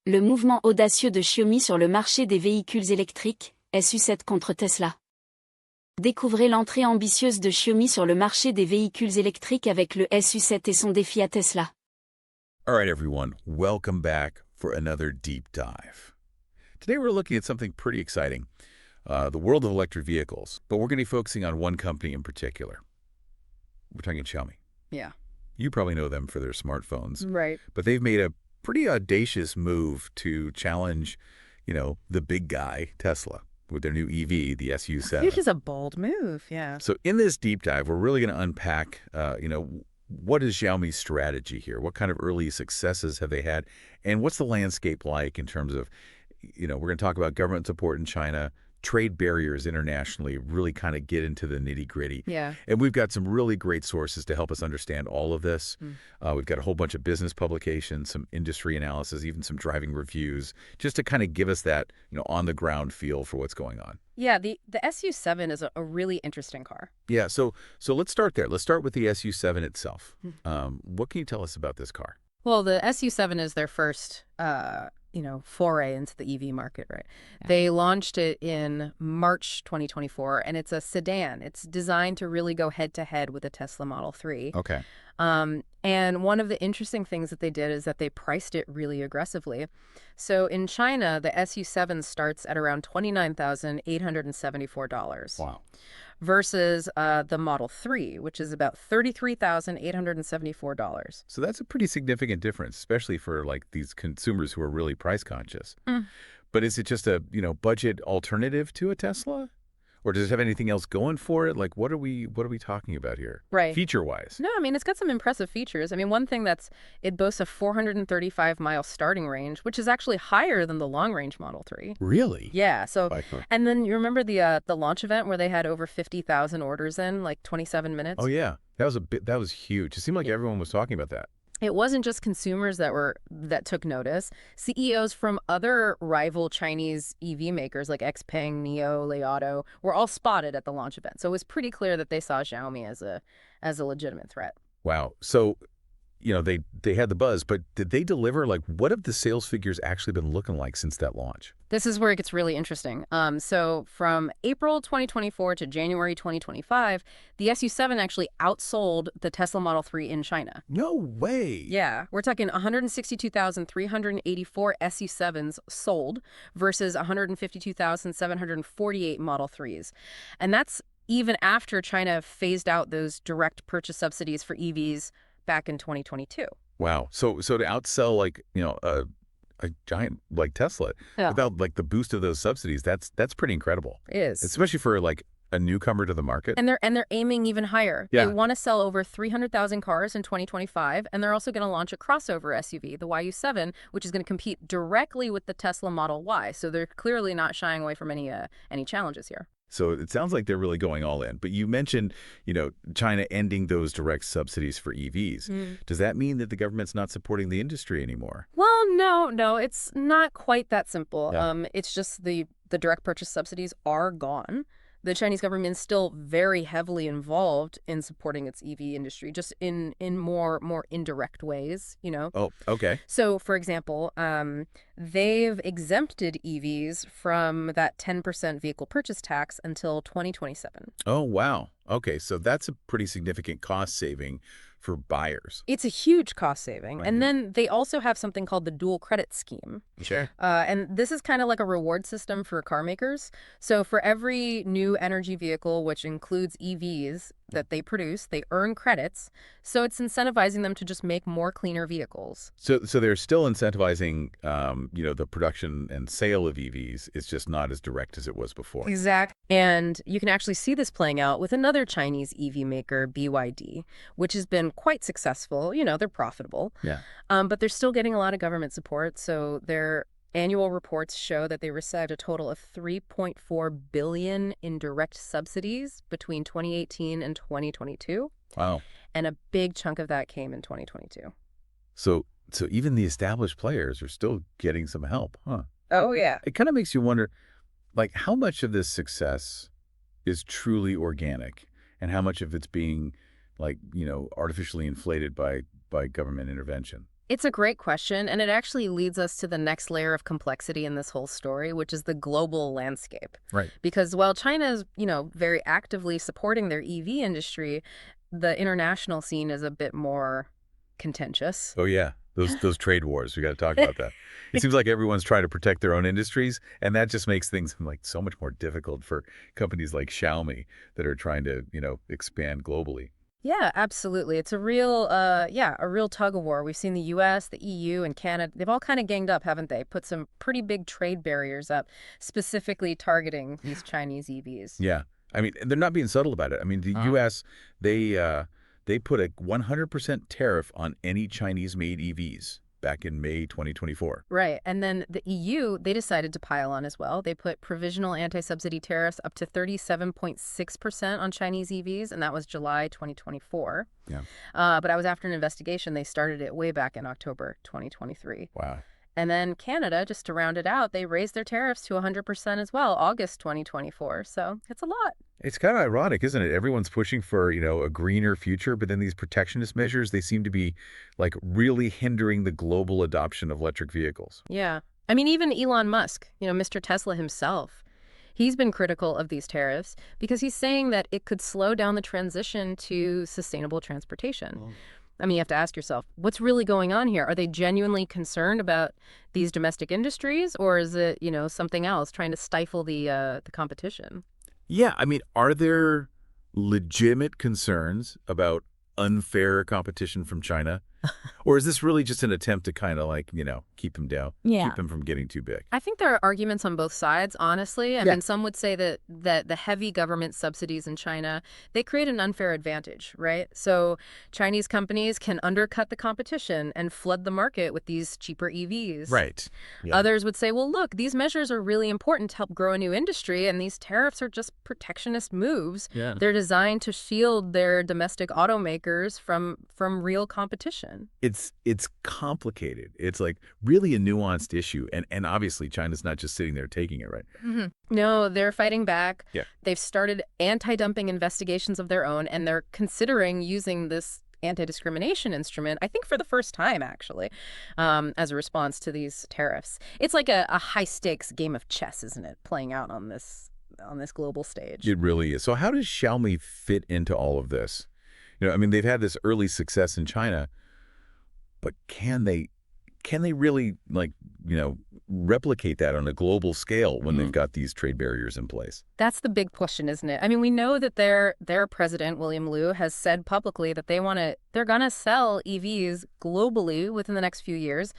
Le mouvement audacieux de Xiaomi sur le marché des véhicules électriques, SU7 contre Tesla. Découvrez l'entrée ambitieuse de Xiaomi sur le marché des véhicules électriques avec le SU7 et son défi à Tesla. All right, everyone, welcome back for another deep dive. Today we're looking at something pretty exciting, the world of electric vehicles, but we're going to be focusing on one company in particular. We're talking Xiaomi. Yeah. You probably know them for their smartphones, Right. but they've made a pretty audacious move to challenge, the big guy, Tesla, with their new EV, the SU7. It is a bold move, yeah. So in this deep dive, we're really going to unpack, what is Xiaomi's strategy here? What kind of early successes have they had? And what's the landscape like in terms of, we're going to talk about government support in China, trade barriers internationally, really kind of get into the nitty-gritty. Yeah. And we've got some really great sources to help us understand all of this. We've got a whole bunch of business publications, some industry analysis, even some driving reviews, just to kind of give us that, on-the-ground feel for what's going on. Yeah, the SU7 is a really interesting car. Yeah, so let's start there. Let's start with the SU7 itself. What can you tell us about this car? Well, the SU7 is their first, foray into the EV market, right? Yeah. They launched it in March 2024, and it's a sedan. It's designed to really go head-to-head with the Tesla Model 3. Okay. And one of the interesting things that they did is that they priced it really aggressively. So in China, the SU7 starts at around $29,874. Wow. Versus the Model 3, which is about $33,874. So that's a pretty significant difference, especially for like these consumers who are really price conscious. But is it just a, budget alternative to a Tesla? Or does it have anything else going for it? Like, what are we talking about here? Right. Feature-wise? No, I mean, it's got some impressive features. I mean, one thing it boasts a 435-mile starting range, which is actually higher than the long-range Model 3. Really? Yeah. So, and then you remember the launch event where they had over 50,000 orders in like 27 minutes? Oh yeah, that was huge. It seemed like everyone was talking about that. It wasn't just consumers that took notice. CEOs from other rival Chinese EV makers like XPeng, NIO, Li Auto were all spotted at the launch event. So it was pretty clear that they saw Xiaomi as a legitimate threat. Wow. So, they had the buzz, but did they deliver? Like, what have the sales figures actually been looking like since that launch? This is where it gets really interesting. So from April 2024 to January 2025, the SU7 actually outsold the Tesla Model 3 in China. No way. Yeah, we're talking 162,384 SU7s sold versus 152,748 Model 3s. And that's even after China phased out those direct purchase subsidies for EVs back in 2022. Wow. So to outsell a giant like Tesla without like the boost of those subsidies, that's pretty incredible. It is. Especially for like a newcomer to the market. And they're aiming even higher. Yeah. They want to sell over 300,000 cars in 2025, and they're also going to launch a crossover SUV, the YU7, which is going to compete directly with the Tesla Model Y. So they're clearly not shying away from any challenges here. So it sounds like they're really going all in. But you mentioned, China ending those direct subsidies for EVs. Does that mean that the government's not supporting the industry anymore? Well, no, it's not quite that simple. Yeah. It's just the direct purchase subsidies are gone. The Chinese government is still very heavily involved in supporting its EV industry, just in more indirect ways, Oh, okay. So, for example, they've exempted EVs from that 10% vehicle purchase tax until 2027. Oh, wow. Okay, so that's a pretty significant cost saving for buyers. It's a huge cost saving. Right. And then they also have something called the dual credit scheme. Sure. And this is kind of like a reward system for car makers. So for every new energy vehicle, which includes EVs that they produce, they earn credits. So it's incentivizing them to just make more cleaner vehicles. So they're still incentivizing, the production and sale of EVs. It's just not as direct as it was before. Exactly. And you can actually see this playing out with another Chinese EV maker, BYD, which has been quite successful. They're profitable. Yeah. But they're still getting a lot of government support. So their annual reports show that they received a total of $3.4 billion in direct subsidies between 2018 and 2022. Wow. And a big chunk of that came in 2022. So even the established players are still getting some help, huh? Oh, yeah. It kind of makes you wonder, like, how much of this success is truly organic and how much of it's being, like, artificially inflated by government intervention? It's a great question, and it actually leads us to the next layer of complexity in this whole story, which is the global landscape. Right. Because while China is, very actively supporting their EV industry, the international scene is a bit more contentious. Oh, yeah. Those trade wars. We got to talk about that. It seems like everyone's trying to protect their own industries, and that just makes things like so much more difficult for companies like Xiaomi that are trying to, expand globally. Yeah, absolutely. It's a real, a real tug of war. We've seen the U.S., the EU, and Canada. They've all kind of ganged up, haven't they? Put some pretty big trade barriers up, specifically targeting these Chinese EVs. Yeah. I mean, they're not being subtle about it. I mean, the U.S., they put a 100% tariff on any Chinese-made EVs back in May 2024. Right. And then the EU, they decided to pile on as well. They put provisional anti-subsidy tariffs up to 37.6% on Chinese EVs, and that was July 2024. Yeah. But that was after an investigation. They started it way back in October 2023. Wow. And then Canada, just to round it out, they raised their tariffs to 100% as well, August 2024. So it's a lot. It's kind of ironic, isn't it? Everyone's pushing for, a greener future, but then these protectionist measures, they seem to be like really hindering the global adoption of electric vehicles. Yeah. I mean, even Elon Musk, Mr. Tesla himself, he's been critical of these tariffs because he's saying that it could slow down the transition to sustainable transportation. Oh. I mean, you have to ask yourself, what's really going on here? Are they genuinely concerned about these domestic industries, or is it, something else, trying to stifle the competition? Yeah, I mean, are there legitimate concerns about unfair competition from China? Or is this really just an attempt to kind of keep them down, keep them from getting too big? I think there are arguments on both sides, honestly. I mean, some would say that the heavy government subsidies in China, they create an unfair advantage, right? So Chinese companies can undercut the competition and flood the market with these cheaper EVs. Right. Yeah. Others would say, well, look, these measures are really important to help grow a new industry, and these tariffs are just protectionist moves. Yeah. They're designed to shield their domestic automakers from real competition. It's complicated. It's like really a nuanced issue. And obviously China's not just sitting there taking it, right? Mm-hmm. No, they're fighting back. Yeah. They've started anti-dumping investigations of their own, and they're considering using this anti-discrimination instrument, I think for the first time, actually, as a response to these tariffs. It's like a high-stakes game of chess, isn't it, playing out on this global stage? It really is. So how does Xiaomi fit into all of this? I mean, they've had this early success in China, but can they really replicate that on a global scale when they've got these trade barriers in place? That's the big question, isn't it? I mean, we know that their president, William Liu, has said publicly that they're gonna sell EVs globally within the next few years,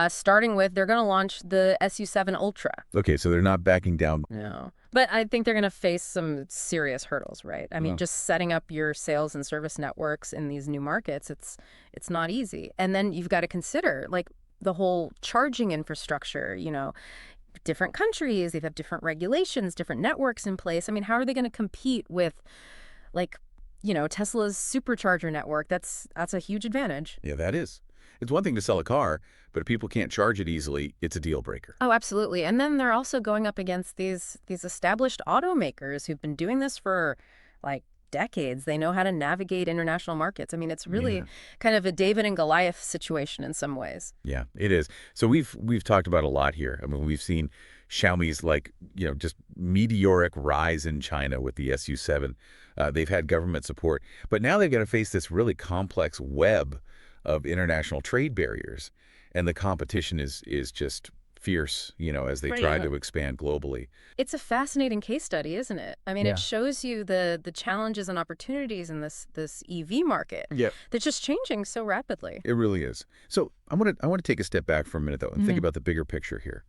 starting with they're gonna launch the SU7 Ultra. Okay, so they're not backing down. No. But I think they're going to face some serious hurdles, right? I mean, just setting up your sales and service networks in these new markets, it's not easy. And then you've got to consider, the whole charging infrastructure, different countries, they have different regulations, different networks in place. I mean, how are they going to compete with, Tesla's supercharger network? That's a huge advantage. Yeah, that is. It's one thing to sell a car, but if people can't charge it easily, it's a deal breaker. Oh, absolutely. And then they're also going up against these established automakers who've been doing this for decades. They know how to navigate international markets. I mean, it's really kind of a David and Goliath situation in some ways. Yeah, it is. So we've talked about a lot here. I mean, we've seen Xiaomi's just meteoric rise in China with the SU7. They've had government support, but now they've got to face this really complex web of international trade barriers, and the competition is just fierce, as they try to expand globally. It's a fascinating case study, isn't it? I mean, it shows you the challenges and opportunities in this EV market. Yeah. That's just changing so rapidly. It really is. So I want to take a step back for a minute, though, and think about the bigger picture here.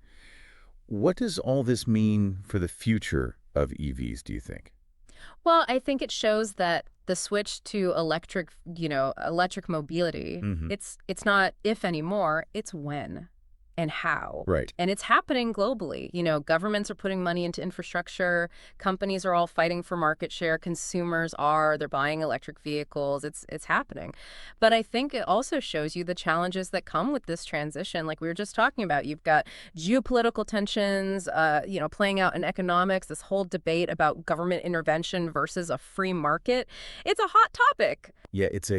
What does all this mean for the future of EVs, do you think? Well, I think it shows that the switch to electric mobility, it's not if anymore, it's when and how. Right. And it's happening globally. Governments are putting money into infrastructure. Companies are all fighting for market share. Consumers they're buying electric vehicles. It's happening. But I think it also shows you the challenges that come with this transition. Like we were just talking about, you've got geopolitical tensions, playing out in economics, this whole debate about government intervention versus a free market. It's a hot topic. Yeah, it's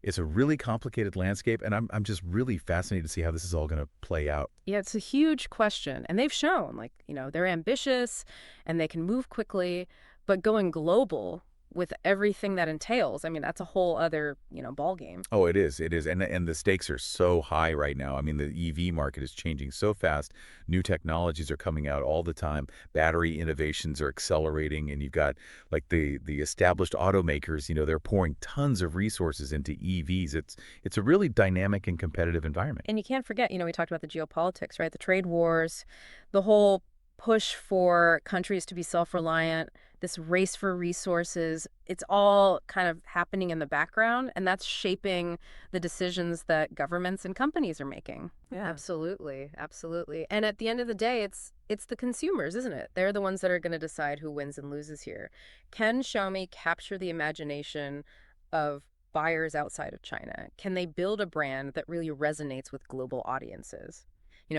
It's a really complicated landscape, and I'm just really fascinated to see how this is all going to play out. Yeah, it's a huge question. And they've shown, like, they're ambitious and they can move quickly, but going global with everything that entails, I mean, that's a whole other, ball game. Oh, it is. It is. And the stakes are so high right now. I mean, the EV market is changing so fast. New technologies are coming out all the time. Battery innovations are accelerating, and you've got like the established automakers, they're pouring tons of resources into EVs. It's a really dynamic and competitive environment. And you can't forget, we talked about the geopolitics, right? The trade wars, the whole push for countries to be self-reliant, this race for resources, it's all kind of happening in the background, and that's shaping the decisions that governments and companies are making. Yeah. Absolutely, absolutely. And at the end of the day, it's the consumers, isn't it? They're the ones that are going to decide who wins and loses here. Can Xiaomi capture the imagination of buyers outside of China? Can they build a brand that really resonates with global audiences?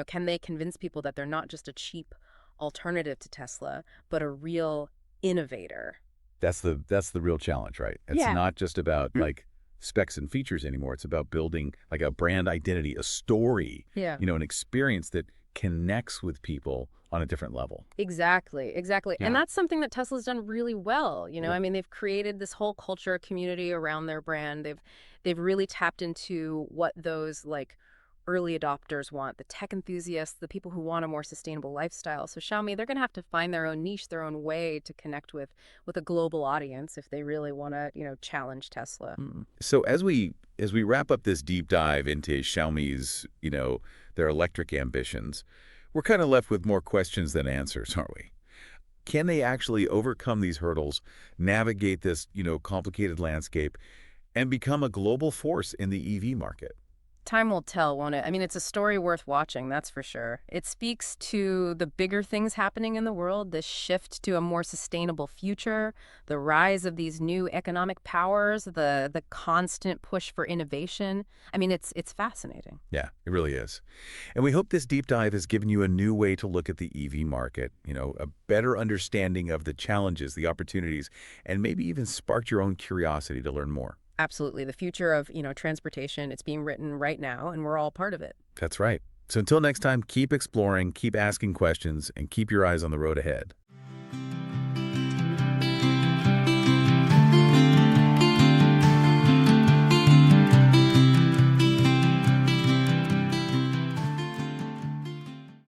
Can they convince people that they're not just a cheap alternative to Tesla, but a real innovator? That's the real challenge, right? It's not just about like specs and features anymore. It's about building like a brand identity, a story, an experience that connects with people on a different level. Exactly. Yeah. And that's something that Tesla's done really well. I mean, they've created this whole culture, community around their brand. They've really tapped into what those like early adopters want, the tech enthusiasts, the people who want a more sustainable lifestyle. So Xiaomi, they're going to have to find their own niche, their own way to connect with a global audience if they really want to, challenge Tesla. So as we wrap up this deep dive into Xiaomi's, their electric ambitions, we're kind of left with more questions than answers, aren't we? Can they actually overcome these hurdles, navigate this, complicated landscape, and become a global force in the EV market? Time will tell, won't it? I mean, it's a story worth watching, that's for sure. It speaks to the bigger things happening in the world, this shift to a more sustainable future, the rise of these new economic powers, the constant push for innovation. I mean, it's fascinating. Yeah, it really is. And we hope this deep dive has given you a new way to look at the EV market, a better understanding of the challenges, the opportunities, and maybe even sparked your own curiosity to learn more. Absolutely. The future of, transportation, it's being written right now, and we're all part of it. That's right. So until next time, keep exploring, keep asking questions, and keep your eyes on the road ahead.